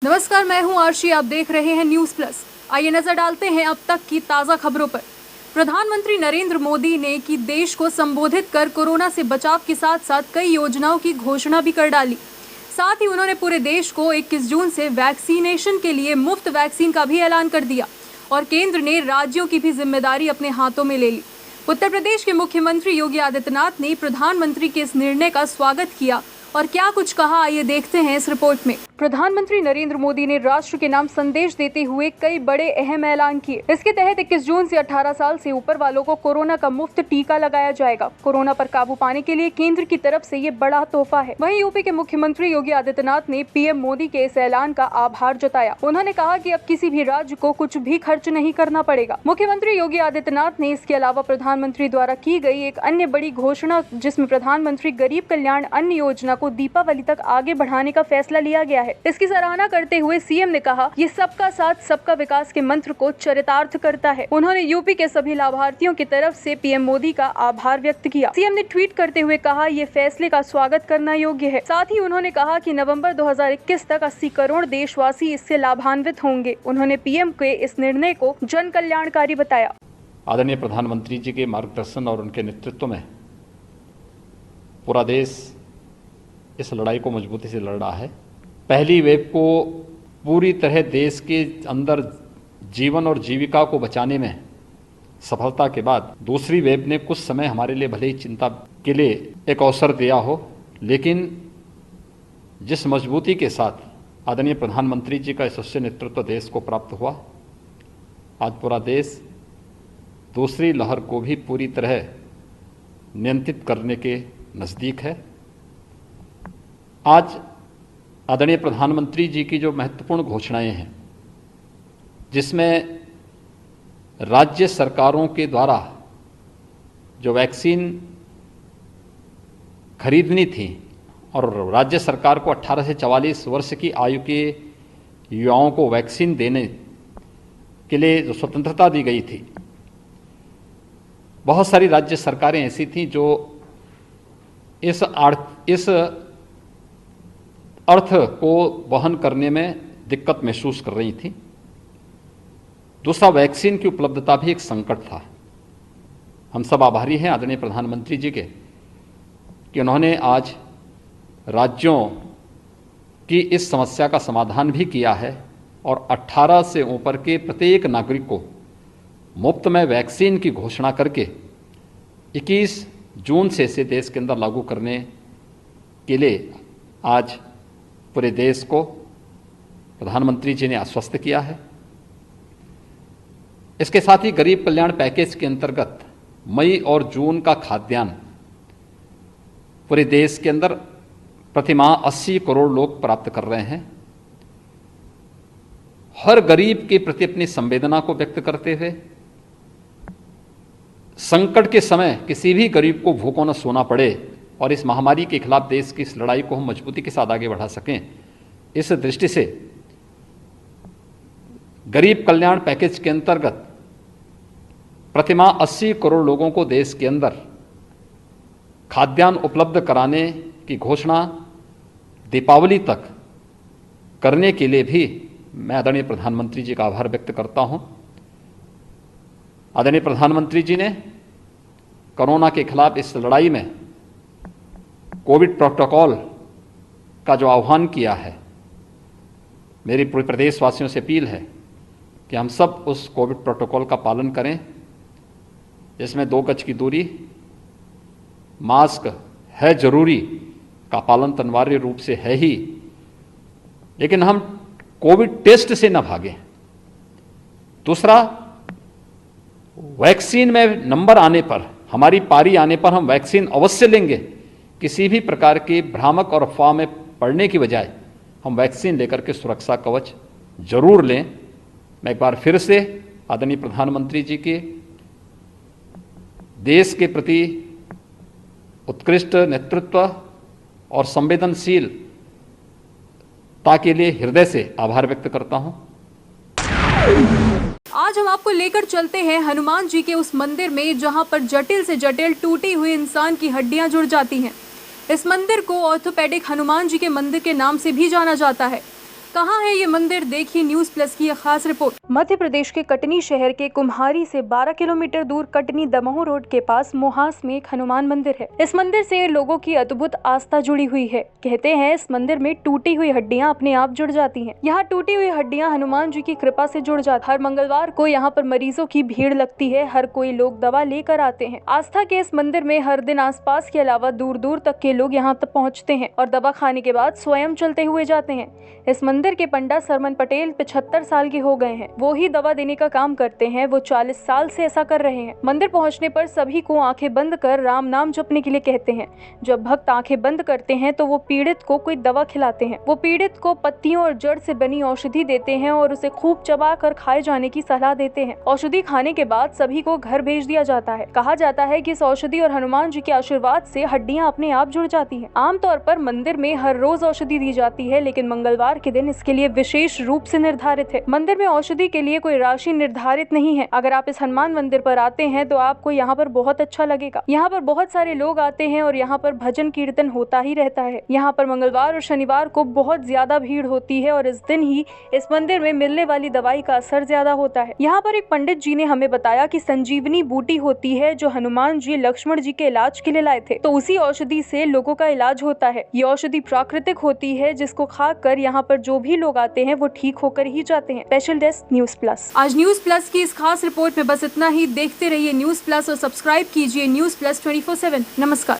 नमस्कार, मैं हूं आरशी। आप देख रहे हैं न्यूज प्लस। आइए नजर डालते हैं अब तक की ताजा खबरों पर। प्रधानमंत्री नरेंद्र मोदी ने कि देश को संबोधित कर कोरोना से बचाव के साथ साथ कई योजनाओं की घोषणा भी कर डाली। साथ ही उन्होंने पूरे देश को 21 जून से वैक्सीनेशन के लिए मुफ्त वैक्सीन का भी ऐलान कर दिया और केंद्र ने राज्यों की भी जिम्मेदारी अपने हाथों में ले ली। उत्तर प्रदेश के मुख्यमंत्री योगी आदित्यनाथ ने प्रधानमंत्री के इस निर्णय का स्वागत किया और क्या कुछ कहा, आइए देखते हैं इस रिपोर्ट में। प्रधानमंत्री नरेंद्र मोदी ने राष्ट्र के नाम संदेश देते हुए कई बड़े अहम ऐलान किए। इसके तहत 21 जून से 18 साल से ऊपर वालों को कोरोना का मुफ्त टीका लगाया जाएगा। कोरोना पर काबू पाने के लिए केंद्र की तरफ से ये बड़ा तोहफा है। वहीं यूपी के मुख्यमंत्री योगी आदित्यनाथ ने पीएम मोदी के इस ऐलान का आभार जताया। उन्होंने कहा कि अब किसी भी राज्य को कुछ भी खर्च नहीं करना पड़ेगा। मुख्यमंत्री योगी आदित्यनाथ ने इसके अलावा प्रधानमंत्री द्वारा की गई एक अन्य बड़ी घोषणा, जिसमें प्रधानमंत्री गरीब कल्याण अन्न योजना को दीपावली तक आगे बढ़ाने का फैसला लिया गया है। इसकी सराहना करते हुए सीएम ने कहा, ये सबका साथ सबका विकास के मंत्र को चरितार्थ करता है। उन्होंने यूपी के सभी लाभार्थियों की तरफ से पीएम मोदी का आभार व्यक्त किया। सीएम ने ट्वीट करते हुए कहा, ये फैसले का स्वागत करना योग्य है। साथ ही उन्होंने कहा कि नवंबर 2021 तक 80 करोड़ देशवासी इससे लाभान्वित होंगे। उन्होंने पीएम के इस निर्णय को जन कल्याणकारी बताया। आदरणीय प्रधानमंत्री जी के मार्गदर्शन और उनके नेतृत्व में पूरा देश इस लड़ाई को मजबूती से लड़ रहा है। पहली वेव को पूरी तरह देश के अंदर जीवन और जीविका को बचाने में सफलता के बाद दूसरी वेव ने कुछ समय हमारे लिए भले ही चिंता के लिए एक अवसर दिया हो, लेकिन जिस मजबूती के साथ आदरणीय प्रधानमंत्री जी का यशस्वी नेतृत्व देश को प्राप्त हुआ, आज पूरा देश दूसरी लहर को भी पूरी तरह नियंत्रित करने के नज़दीक है। आज आदरणीय प्रधानमंत्री जी की जो महत्वपूर्ण घोषणाएं हैं, जिसमें राज्य सरकारों के द्वारा जो वैक्सीन खरीदनी थी और राज्य सरकार को 18 से 44 वर्ष की आयु के युवाओं को वैक्सीन देने के लिए जो स्वतंत्रता दी गई थी, बहुत सारी राज्य सरकारें ऐसी थीं जो इस अर्थ को वहन करने में दिक्कत महसूस कर रही थी। दूसरा, वैक्सीन की उपलब्धता भी एक संकट था। हम सब आभारी हैं आदरणीय प्रधानमंत्री जी के कि उन्होंने आज राज्यों की इस समस्या का समाधान भी किया है और 18 से ऊपर के प्रत्येक नागरिक को मुफ्त में वैक्सीन की घोषणा करके 21 जून से इसे देश के अंदर लागू करने के लिए आज पूरे देश को प्रधानमंत्री जी ने आश्वस्त किया है। इसके साथ ही गरीब कल्याण पैकेज के अंतर्गत मई और जून का खाद्यान्न पूरे देश के अंदर प्रतिमाह 80 करोड़ लोग प्राप्त कर रहे हैं। हर गरीब के प्रति अपनी संवेदना को व्यक्त करते हुए संकट के समय किसी भी गरीब को भूखों न सोना पड़े और इस महामारी के खिलाफ देश की इस लड़ाई को हम मजबूती के साथ आगे बढ़ा सकें, इस दृष्टि से गरीब कल्याण पैकेज के अंतर्गत प्रतिमाह 80 करोड़ लोगों को देश के अंदर खाद्यान्न उपलब्ध कराने की घोषणा दीपावली तक करने के लिए भी मैं आदरणीय प्रधानमंत्री जी का आभार व्यक्त करता हूं। आदरणीय प्रधानमंत्री जी ने कोरोना के खिलाफ इस लड़ाई में कोविड प्रोटोकॉल का जो आह्वान किया है, मेरी पूरे प्रदेशवासियों से अपील है कि हम सब उस कोविड प्रोटोकॉल का पालन करें, जिसमें 2 गज की दूरी, मास्क है जरूरी का पालन तो अनिवार्य रूप से है ही, लेकिन हम कोविड टेस्ट से न भागें। दूसरा, वैक्सीन में नंबर आने पर, हमारी पारी आने पर हम वैक्सीन अवश्य लेंगे। किसी भी प्रकार की भ्रामक और अफवाह में पड़ने की बजाय हम वैक्सीन लेकर के सुरक्षा कवच जरूर लें। मैं एक बार फिर से आदरणीय प्रधानमंत्री जी के देश के प्रति उत्कृष्ट नेतृत्व और संवेदनशीलता के लिए हृदय से आभार व्यक्त करता हूं। आज हम आपको लेकर चलते हैं हनुमान जी के उस मंदिर में, जहां पर जटिल से जटिल टूटी हुई इंसान की हड्डियां जुड़ जाती हैं। इस मंदिर को ऑर्थोपेडिक हनुमान जी के मंदिर के नाम से भी जाना जाता है। कहाँ है ये मंदिर, देखिए न्यूज प्लस की यह खास रिपोर्ट। मध्य प्रदेश के कटनी शहर के कुम्हारी से 12 किलोमीटर दूर कटनी दमोह रोड के पास मोहास में एक हनुमान मंदिर है। इस मंदिर से लोगों की अद्भुत आस्था जुड़ी हुई है। कहते हैं इस मंदिर में टूटी हुई हड्डियां अपने आप जुड़ जाती हैं। यहाँ टूटी हुई हड्डियां हनुमान जी की कृपा से जुड़ जाती। हर मंगलवार को यहाँ पर मरीजों की भीड़ लगती है। हर कोई लोग दवा लेकर आते हैं। आस्था के इस मंदिर में हर दिन आसपास के अलावा दूर दूर तक के लोग यहाँ तक पहुँचते हैं और दवा खाने के बाद स्वयं चलते हुए जाते हैं। इस मंदिर के पंडित सरमन पटेल 75 साल के हो गए हैं। वो ही दवा देने का काम करते हैं। वो 40 साल से ऐसा कर रहे हैं। मंदिर पहुंचने पर सभी को आंखें बंद कर राम नाम जपने के लिए कहते हैं। जब भक्त आंखें बंद करते हैं तो वो पीड़ित को कोई दवा खिलाते हैं। वो पीड़ित को पत्तियों और जड़ से बनी औषधि देते हैं और उसे खूब चबा कर खाए जाने की सलाह देते हैं। औषधि खाने के बाद सभी को घर भेज दिया जाता है। कहा जाता है कि इस औषधि और हनुमान जी के आशीर्वाद से हड्डियां अपने आप जुड़ जाती हैं। आमतौर पर मंदिर में हर रोज औषधि दी जाती है, लेकिन मंगलवार के दिन इसके लिए विशेष रूप से निर्धारित है। मंदिर में औषधि के लिए कोई राशि निर्धारित नहीं है। अगर आप इस हनुमान मंदिर पर आते हैं तो आपको यहाँ पर बहुत अच्छा लगेगा। यहाँ पर बहुत सारे लोग आते हैं और यहाँ पर भजन कीर्तन होता ही रहता है। यहाँ पर मंगलवार और शनिवार को बहुत ज्यादा भीड़ होती है और इस दिन ही इस मंदिर में मिलने वाली दवाई का असर ज्यादा होता है। यहाँ पर एक पंडित जी ने हमें बताया कि संजीवनी बूटी होती है जो हनुमान जी लक्ष्मण जी के इलाज के लिए लाए थे, तो उसी औषधि से लोगों का इलाज होता है। ये औषधि प्राकृतिक होती है जिसको खाकर यहाँ पर जो भी लोग आते हैं वो ठीक होकर ही जाते हैं। Special desk news plus. आज न्यूज प्लस की इस खास रिपोर्ट में बस इतना ही। देखते रहिए न्यूज प्लस और सब्सक्राइब कीजिए न्यूज प्लस 24/7। नमस्कार।